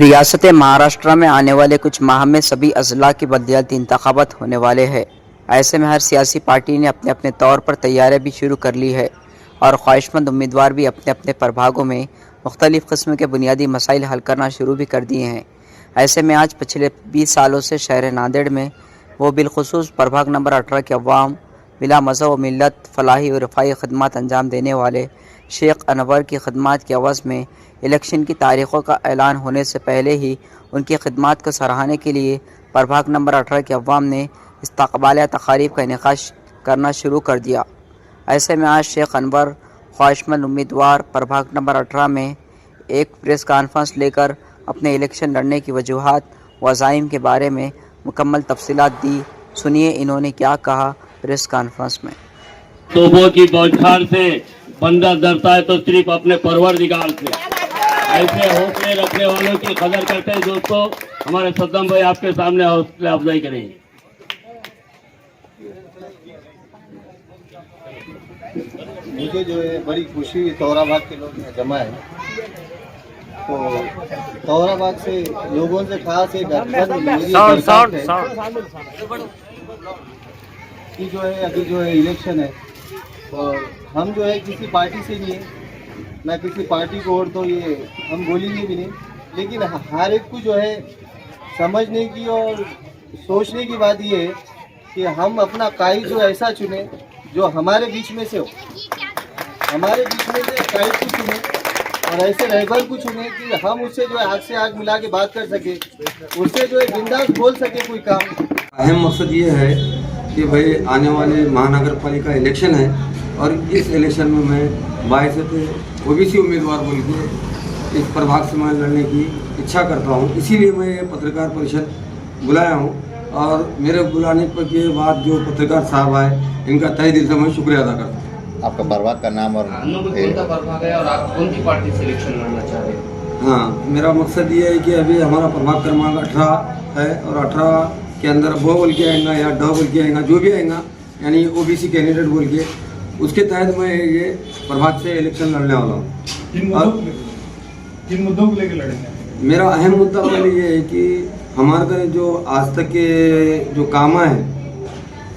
रियासत महाराष्ट्र में आने वाले कुछ माह में सभी अजला की बलदियाती इंतखाबात होने वाले हैं। ऐसे में हर सियासी पार्टी ने अपने अपने तौर पर तैयारियां भी शुरू कर ली है और ख्वाहिशमंद उम्मीदवार भी अपने अपने प्रभागों में मुख्तलिफ़ किस्म के बुनियादी मसाइल हल करना शुरू भी कर दिए हैं। ऐसे में आज पिछले 20 सालों से शहर नांदेड़ में वो बिलखुसूस प्रभाग नंबर 18 के अवाम बिला मज़हब व मिल्लत फलाही और रफ़ाई खदमात अंजाम देने वाले शेख अनवर की खदमात की अवज़ में इलेक्शन की तारीख़ों का ऐलान होने से पहले ही उनकी खदमात को सराहने के लिए प्रभाग नंबर 18 के अवाम ने इस्तकबालिया तकारीब का इनेकाश करना शुरू कर दिया। ऐसे में आज शेख अनवर ख्वाहिशमंद उम्मीदवार प्रभाग नंबर 18 में एक प्रेस कॉन्फ्रेंस लेकर अपने इलेक्शन लड़ने की वजूहात व अज़ाइम के बारे में मुकम्मल तफसीलात दी। सुनिए इन्होंने क्या कहा प्रेस कॉन्फ्रेंस में। तोबों की बौछार से बंदा डरता है तो सिर्फ अपने परवरदिगार से। ऐसे हौसले रखने वालों की कदर करते हैं दोस्तों। हमारे सद्दाम भाई आपके सामने हौसला अफजाई करेंगे। मुझे जो है बड़ी खुशी तौराबाद के लोग यहाँ जमा है, तो तौराबाद से लोगों से खास एक कि जो है अभी जो है इलेक्शन है और हम जो है किसी पार्टी से नहीं है, ना किसी पार्टी को और तो ये हम बोलेंगे भी नहीं, लेकिन हर एक को जो है समझने की और सोचने की बात ये है कि हम अपना कायद जो ऐसा चुने जो हमारे बीच में से हो, हमारे बीच में से कायद को चुने और ऐसे रहबर को चुने कि हम उससे जो है आग से आग मिला के बात कर सके, उससे जो है बिंदास बोल सके कोई काम। अहम मकसद ये है कि भाई आने वाले महानगर पालिका इलेक्शन है और इस इलेक्शन में मैं बाइज़्ज़त ओबीसी उम्मीदवार बोल के इस प्रभाग से मैं लड़ने की इच्छा करता हूँ। इसीलिए मैं ये पत्रकार परिषद बुलाया हूँ और मेरे बुलाने के बाद जो पत्रकार साहब आए इनका तहे दिल से मैं शुक्रिया अदा करता हूँ। आपका प्रभाग का नाम और प्रभाग है और आप कौन सी पार्टी से इलेक्शन लड़ना चाह रहे हैं? हाँ, मेरा मकसद ये है कि अभी हमारा प्रभाग क्रमांक 18 है और 18 के अंदर वो बोल के आएगा या ड बोल के आएगा, जो भी आएगा यानी ओबीसी कैंडिडेट बोल के, उसके तहत मैं ये प्रभाग से इलेक्शन लड़ने वाला हूँ। किन मुद्दों को लेकर लड़ेंगे? मेरा अहम मुद्दा पहले ये है कि हमारे जो आज तक के जो काम है,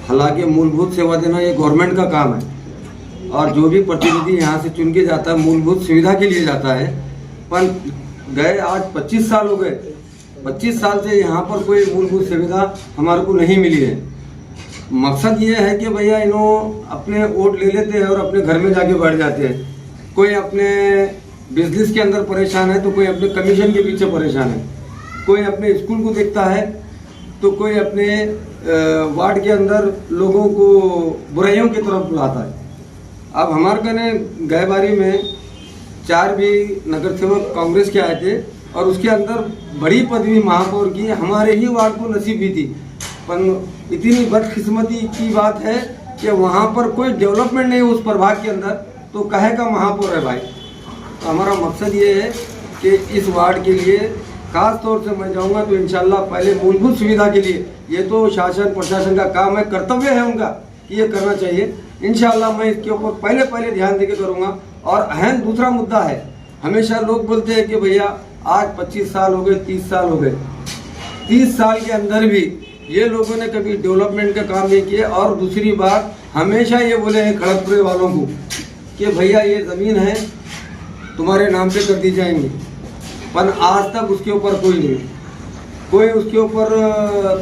हालांकि मूलभूत सेवा देना ये गवर्नमेंट का काम है और जो भी प्रतिनिधि यहाँ से चुन के जाता है मूलभूत सुविधा के लिए जाता है, पर गए आज 25 साल हो गए, 25 साल से यहाँ पर कोई मूलभूत सुविधा हमारे को नहीं मिली है। मकसद ये है कि भैया इन्हों अपने वोट ले लेते हैं और अपने घर में जाके बैठ जाते हैं। कोई अपने बिजनेस के अंदर परेशान है तो कोई अपने कमीशन के पीछे परेशान है, कोई अपने स्कूल को देखता है तो कोई अपने वार्ड के अंदर लोगों को बुराइयों की तरफ बुलाता है। अब हमारे कने गए बारी में 4 भी नगर सेवक कांग्रेस के आए थे और उसके अंदर बड़ी पदवी महापौर की हमारे ही वार्ड को नसीब भी थी, पर इतनी बदकिस्मती की बात है कि वहाँ पर कोई डेवलपमेंट नहीं उस प्रभाग के अंदर, तो कहे का महापौर है भाई। तो हमारा मकसद ये है कि इस वार्ड के लिए खास तौर से मैं जाऊँगा तो इंशाल्लाह पहले मूलभूत सुविधा के लिए, ये तो शासन प्रशासन का काम है, कर्तव्य है उनका कि ये करना चाहिए। इंशाल्लाह मैं इसके ऊपर पहले पहले ध्यान देकर करूँगा। और अहम दूसरा मुद्दा है, हमेशा लोग बोलते हैं कि भैया आज 25 साल हो गए, 30 साल हो गए, 30 साल के अंदर भी ये लोगों ने कभी डेवलपमेंट का काम नहीं किया। और दूसरी बात हमेशा ये बोले हैं खड़गपुर वालों को कि भैया ये ज़मीन है तुम्हारे नाम पे कर दी जाएंगी, पर आज तक उसके ऊपर कोई उसके ऊपर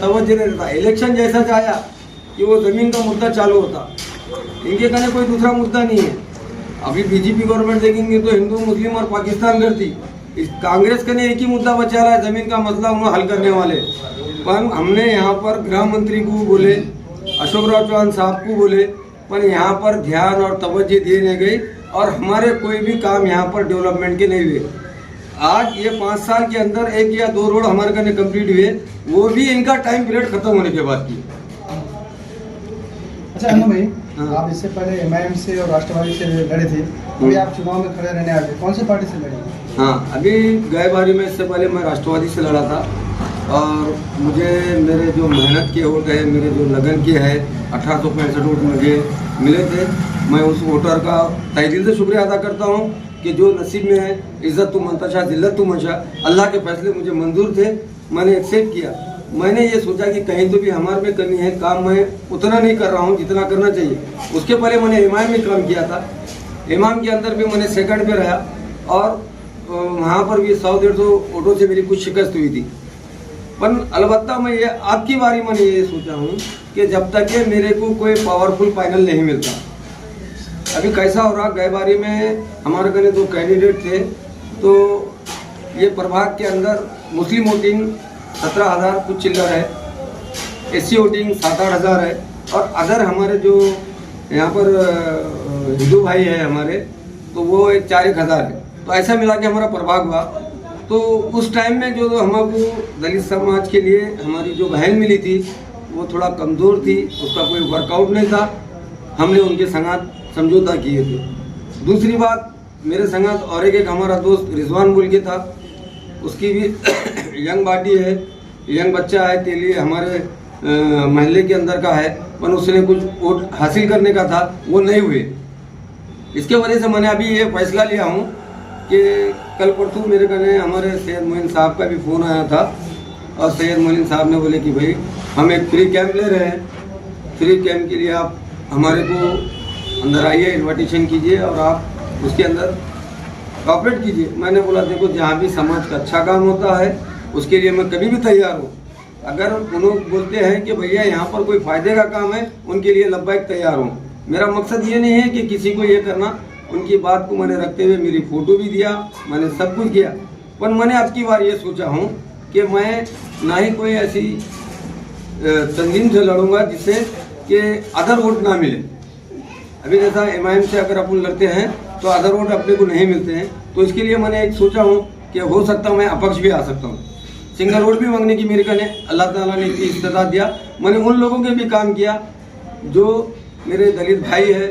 तवज्जो नहीं देता। इलेक्शन जैसा चाहा कि वो ज़मीन का मुद्दा चालू होता, इनके कहने कोई दूसरा मुद्दा नहीं है। अभी बीजेपी गवर्नमेंट देखेंगे तो हिंदू मुस्लिम और पाकिस्तान करती, इस कांग्रेस का ने एक ही मुद्दा बचा रहा है, ज़मीन का मसला उन्हें हल करने वाले। पर हमने यहाँ पर गृह मंत्री को बोले, अशोक राव चौहान साहब को बोले, पर यहाँ पर ध्यान और तवज्जो दी नहीं गई और हमारे कोई भी काम यहाँ पर डेवलपमेंट के नहीं हुए। आज ये 5 साल के अंदर 1 या 2 रोड हमारे करने कंप्लीट हुए, वो भी इनका टाइम पीरियड खत्म होने के बाद की। अच्छा अनु भाई, आप इससे पहले एमआईएम से और राष्ट्रवादी से लड़े थे, अभी आप चुनाव में खड़े रहने आ गए, कौन सी पार्टी से लड़े? हाँ, अभी गए बारी में इससे पहले मैं राष्ट्रवादी से लड़ा था और मुझे मेरे जो मेहनत के वोट है, मेरे जो लगन के है 1865 वोट मुझे मिले थे। मैं उस वोटर का तहे दिल से शुक्रिया अदा करता हूँ कि जो नसीब में है, इज़्ज़त तू मंतशा जिल्लत तू मंशा, अल्लाह के फैसले मुझे मंजूर थे, मैंने एक्सेप्ट किया। मैंने ये सोचा कि कहीं तो भी हमारे में कमी है, काम मैं उतना नहीं कर रहा हूँ जितना करना चाहिए। उसके पहले मैंने इमाम में काम किया था, इमाम के अंदर भी मैंने सेकंड पे रहा और वहाँ पर भी 100-150 ऑटो से मेरी कुछ शिकस्त हुई थी। पर अलबत्ता मैं ये आपकी बारी मैंने ये सोचा हूँ कि जब तक ये मेरे को कोई पावरफुल पैनल नहीं मिलता। अभी कैसा हो रहा, गए बारी में हमारे घने 2 कैंडिडेट थे, तो ये प्रभाग के अंदर मुस्लिम वोटिंग 17,000 कुछ चिल्लर है, SC वोटिंग 7-8 हज़ार है, और अदर हमारे जो यहाँ पर हिंदू भाई है हमारे, तो वो 4-1 हज़ार है। तो ऐसा मिला के हमारा प्रभाग हुआ। तो उस टाइम में जो हमको दलित समाज के लिए हमारी जो बहन मिली थी वो थोड़ा कमज़ोर थी, उसका कोई वर्कआउट नहीं था, हमने उनके संगात समझौता किए थे। दूसरी बात, मेरे संगात और एक हमारा दोस्त रिजवान बोल के था, उसकी भी यंग बॉडी है, यंग बच्चा है, के लिए हमारे महल्ले के अंदर का है, पर उसने कुछ वोट हासिल करने का था, वो नहीं हुए। इसके वजह से मैंने अभी ये फैसला लिया हूँ कि कल परसों मेरे कने हमारे सैयद मोइन साहब का भी फ़ोन आया था, और सैयद मोइन साहब ने बोले कि भाई हम एक फ्री कैंप ले रहे हैं, फ्री कैंप के लिए आप हमारे को अंदर आइए, इन्विटेशन कीजिए और आप उसके अंदर कॉपरेट कीजिए। मैंने बोला देखो, जहाँ भी समाज का अच्छा काम होता है उसके लिए मैं कभी भी तैयार हूँ। अगर उन्होंने बोलते हैं कि भैया यहाँ पर कोई फ़ायदे का काम है, उनके लिए लब्बैक तैयार हूँ। मेरा मकसद ये नहीं है कि किसी को ये करना। उनकी बात को मैंने रखते हुए मेरी फ़ोटो भी दिया, मैंने सब कुछ किया, पर मैंने अब की बार ये सोचा हूँ कि मैं ना ही कोई ऐसी तंजीम से लड़ूंगा जिससे कि अदर वोट ना मिले। अभी जैसा इमाम से अगर अपन लड़ते हैं तो अदर वोट अपने को नहीं मिलते हैं, तो इसके लिए मैंने एक सोचा हूँ कि हो सकता हूँ मैं अपक्ष भी आ सकता हूँ। सिंगल वोट भी मांगने की मेरे कने अल्लाह ताला ने इतनी इस्तेदाद दिया। मैंने उन लोगों के भी काम किया जो मेरे दलित भाई है,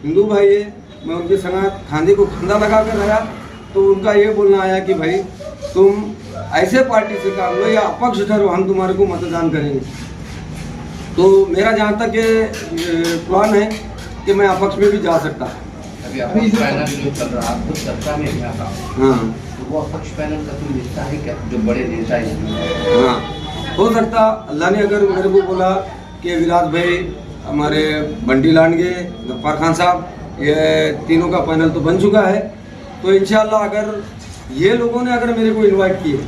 हिंदू भाई है, मैं उनके संग खांदे को खंदा लगा कर रहा, तो उनका ये बोलना आया कि भाई तुम ऐसे पार्टी से काम लो या अपक्ष ठहरो, हम तुम्हारे को मतदान करेंगे। तो मेरा जहाँ तक ये प्लान है कि मैं अपक्ष में भी जा सकता। अभी अपक्ष पैनल जो चल रहा है, आपको चर्चा में क्या था? हाँ, तो वो अपक्ष पैनल का कोई नेता है क्या, जो बड़े नेता इसमें? हाँ, हो सकता। अल्लाह ने अगर मेरे को बोला कि विराज भाई, हमारे बंटी लांडगे, गफ्फार खान साहब, ये तीनों का पैनल तो बन चुका है, तो इंशाल्लाह अगर ये लोगों ने अगर मेरे को इनवाइट किए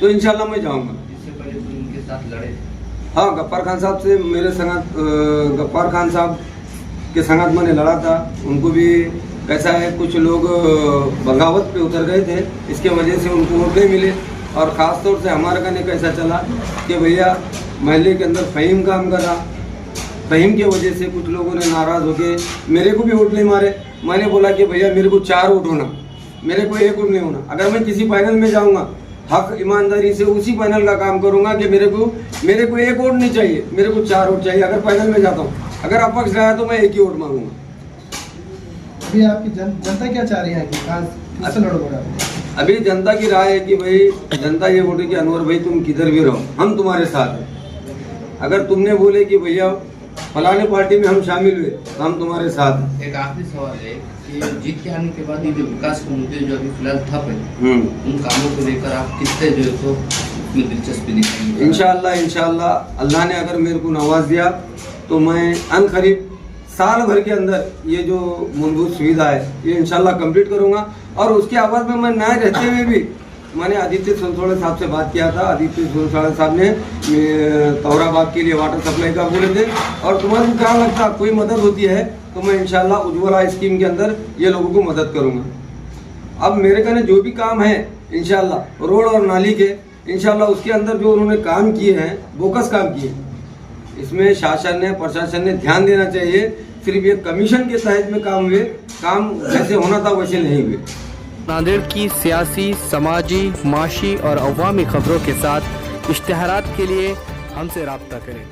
तो इंशाल्लाह मैं जाऊंगा। इससे पहले तो उनके साथ लड़े? हाँ, गफ्फार खान साहब से मेरे संगत, गफ्फार खान साहब के संगत मैंने लड़ा था। उनको भी कैसा है, कुछ लोग बगावत पे उतर गए थे, इसके वजह से उनको वोट नहीं मिले। और ख़ास तौर से हमारे कहने कैसा चला कि भैया महल्ले के अंदर फ़हीम काम कर रहा, फ़हीम की वजह से कुछ लोगों ने नाराज़ होकर मेरे को भी वोट नहीं मारे। मैंने बोला कि भैया मेरे को 4 वोट होना, मेरे को 1 वोट नहीं होना। अगर मैं किसी पैनल में जाऊंगा, हक ईमानदारी से उसी पैनल का काम करूंगा कि मेरे को 1 वोट नहीं चाहिए, मेरे को 4 वोट चाहिए। अगर पैनल में जाता हूँ, अगर अपक्ष रहा तो मैं 1 ही वोट मांगूंगा। अभी आपकी जनता क्या चाह रही है कि किससे लड़ोगे? अभी जनता की राय है कि भाई, जनता ये बोले कि अनवर भाई तुम किधर भी रहो, हम तुम्हारे साथ हैं। अगर तुमने बोले कि भैया फलाने पार्टी में हम शामिल हुए तो हम तुम्हारे साथ हैं। एक आखिरी सवाल है कि जीत के आने के बाद ये जो विकास के मुद्दे जो अभी फिलहाल ठप है, उन कामों को लेकर आप कितने जो है तो उसमें दिलचस्पी दिखाएंगे? इंशाअल्लाह अल्लाह ने अगर मेरे को नवाज दिया तो मैं अनकरीब साल भर के अंदर ये जो मूलभूत सुविधा है ये इंशाल्लाह कंप्लीट करूँगा। और उसके आवाज़ में मैं ना रहते हुए भी मैंने आदित्य सोनसोड़े साहब से बात किया था। आदित्य सोनसोड़े साहब ने तौराबाद के लिए वाटर सप्लाई का बोले थे, और तुम्हारे को क्या लगता कोई मदद होती है तो मैं इंशाल्लाह उज्ज्वला स्कीम के अंदर ये लोगों को मदद करूँगा। अब मेरे कहने जो भी काम है इंशाल्लाह रोड और नाली के, इंशाल्लाह उसके अंदर जो उन्होंने काम किए हैं, बोकस काम किए, इसमें शासन ने, प्रशासन ने ध्यान देना चाहिए। सिर्फ ये कमीशन के तहत में काम हुए, काम जैसे होना था वैसे नहीं हुए। नांदेड़ की सियासी, समाजी, माशी और अवामी खबरों के साथ इश्तिहारात के लिए हमसे राब्ता करें।